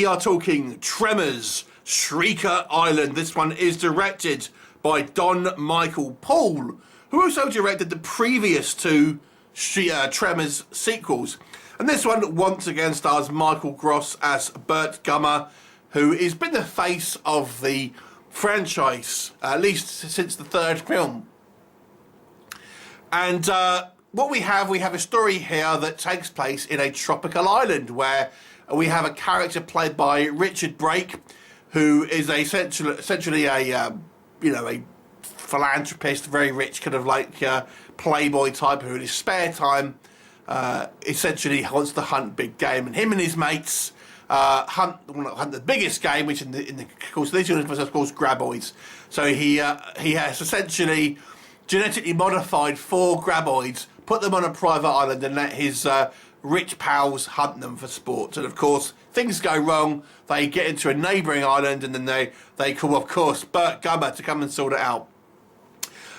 are talking Tremors, Shrieker Island. This one is directed by Don Michael Paul, who also directed the previous two Tremors sequels. And this one once again stars Michael Gross as Burt Gummer, who has been the face of the franchise, at least since the third film. And what we have a story here that takes place in a tropical island where we have a character played by Richard Brake, who is essentially a philanthropist, very rich, kind of like playboy type, who in his spare time essentially wants to hunt big game, and him and his mates hunt the biggest game, which in the course of this universe is called Graboids. So he has essentially genetically modified 4 Graboids, put them on a private island, and let his rich pals hunt them for sport. And of course, things go wrong. They get into a neighbouring island, and then they call, of course, Burt Gummer to come and sort it out.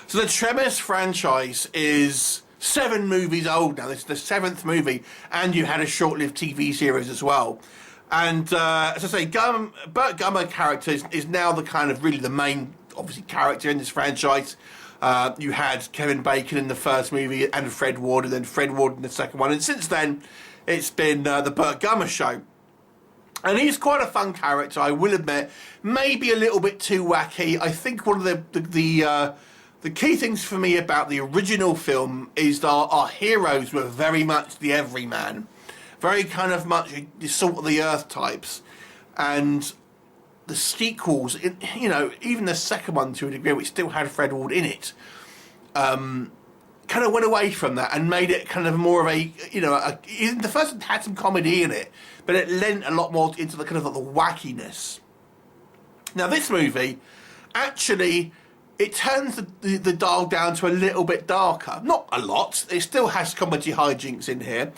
So the Tremors franchise is 7 movies old now. This is the 7th movie, and you had a short-lived TV series as well. And as I say, Burt Gummer character is now the kind of really the main, obviously, character in this franchise. You had Kevin Bacon in the first movie and Fred Ward, and then Fred Ward in the second one. And since then, it's been the Burt Gummer show. And he's quite a fun character, I will admit. Maybe a little bit too wacky. I think one of the key things for me about the original film is that our heroes were very much the everyman. Very kind of much the salt of the earth types. And the sequels, even the second one to a degree, which still had Fred Ward in it, kind of went away from that and made it kind of more of the first one had some comedy in it, but it lent a lot more into the kind of like the wackiness. Now this movie, actually, it turns the dial down to a little bit darker. Not a lot. It still has comedy hijinks in here,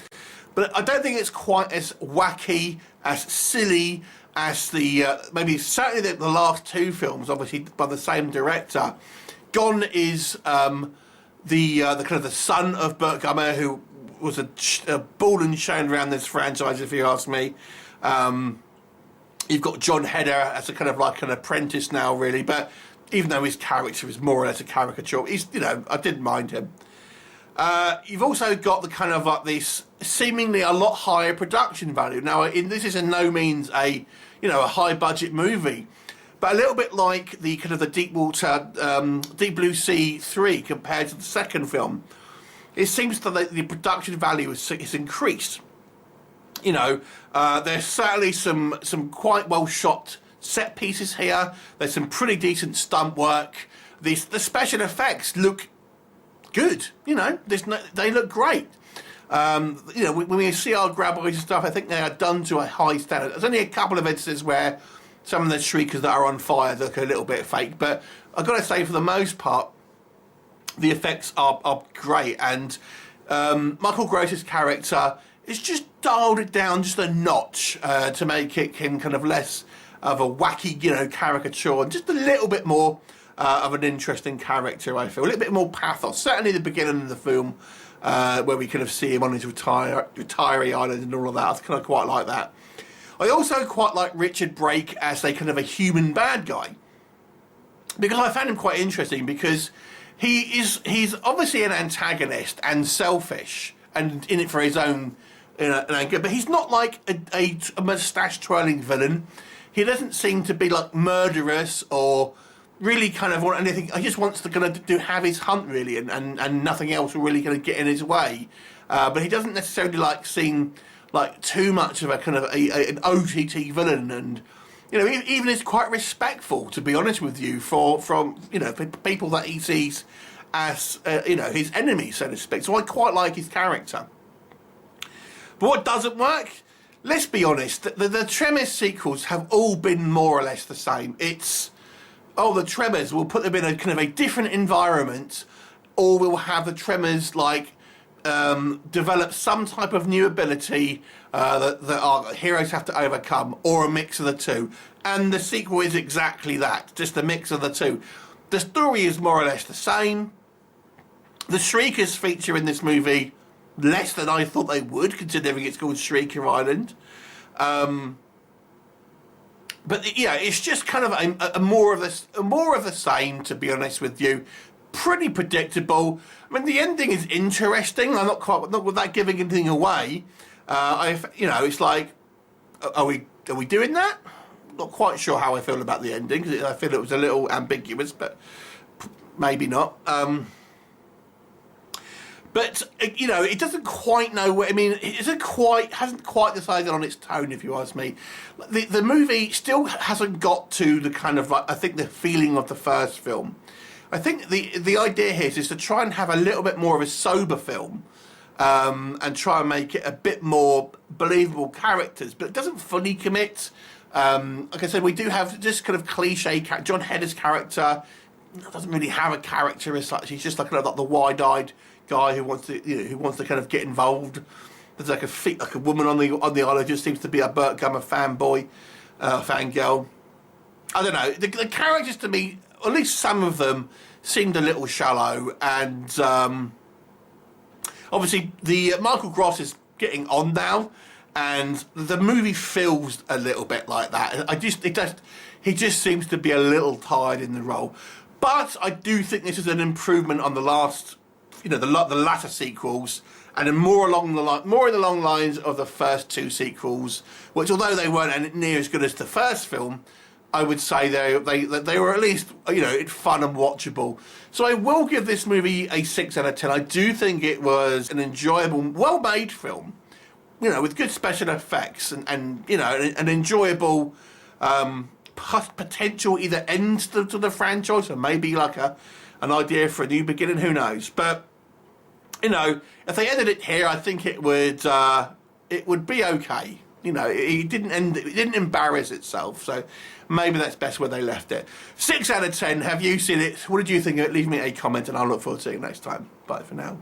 but I don't think it's quite as wacky, as silly as maybe certainly the last 2 films, obviously by the same director. Gone is the kind of the son of Burt Gummer, who was a ball and chain around this franchise, if you ask me. You've got John Heder as a kind of like an apprentice now, really, but even though his character is more or less a caricature, I didn't mind him. You've also got the kind of like this seemingly a lot higher production value. Now, this is in no means a high budget movie, but a little bit like the kind of the Deep Blue Sea 3 compared to the second film. It seems that the production value is increased. There's certainly some quite well shot set pieces here. There's some pretty decent stunt work. The special effects look good. They look great. When we see our Graboids and stuff, I think they are done to a high standard. There's only a couple of instances where some of the Shriekers that are on fire look a little bit fake, but I've got to say, for the most part, the effects are great. And Michael Gross's character is just dialed it down just a notch to make him kind of less of a wacky, caricature, and just a little bit more of an interesting character, I feel. A little bit more pathos. Certainly the beginning of the film, where we kind of see him on his retiree island and all of that. I kind of quite like that. I also quite like Richard Brake as a kind of a human bad guy, because I found him quite interesting, because he's obviously an antagonist and selfish and in it for his own anger, but he's not like a moustache twirling villain. He doesn't seem to be like murderous or really kind of want anything. He just wants to kind of have his hunt, really, and nothing else will really kind of get in his way. But he doesn't necessarily seem like too much of a kind of an OTT villain, and even is quite respectful, to be honest with you, from for people that he sees as his enemies, so to speak. So I quite like his character. But what doesn't work? Let's be honest, the Tremors sequels have all been more or less the same. It's, the Tremors, we'll put them in a kind of a different environment, or we'll have the Tremors develop some type of new ability that our heroes have to overcome, or a mix of the two. And the sequel is exactly that, just a mix of the two. The story is more or less the same. The Shriekers feature in this movie less than I thought they would, considering it's called Shrieker Island. But yeah, it's just kind of a more of the same, to be honest with you. Pretty predictable. I mean, the ending is interesting. I'm not without giving anything away. It's like, are we doing that? Not quite sure how I feel about the ending, because I feel it was a little ambiguous, but maybe not. But it doesn't quite know where. I mean, it hasn't quite decided on its tone, if you ask me. The movie still hasn't got to the kind of, like, I think, the feeling of the first film. I think the idea here is to try and have a little bit more of a sober film, and try and make it a bit more believable characters, but it doesn't fully commit. Like I said, we do have just kind of cliche John Hedder's character doesn't really have a character as such. He's just like the wide-eyed guy who wants to kind of get involved. There's like a woman on the island who just seems to be a Burt Gummer fanboy, fangirl. I don't know. The characters, to me, at least some of them, seemed a little shallow, and obviously the Michael Gross is getting on now, and the movie feels a little bit like that. He just seems to be a little tired in the role. But I do think this is an improvement on the last, the latter sequels, and more in the long lines of the first two sequels, which, although they weren't near as good as the first film, I would say they were at least fun and watchable. So I will give this movie a 6 out of 10. I do think it was an enjoyable, well-made film, with good special effects and an enjoyable potential either end to the franchise, or maybe like an idea for a new beginning. Who knows? But if they ended it here, I think it would be okay. It didn't embarrass itself, so maybe that's best where they left it. 6 out of 10. Have you seen it? What did you think of it? Leave me a comment, and I'll look forward to seeing you next time. Bye for now.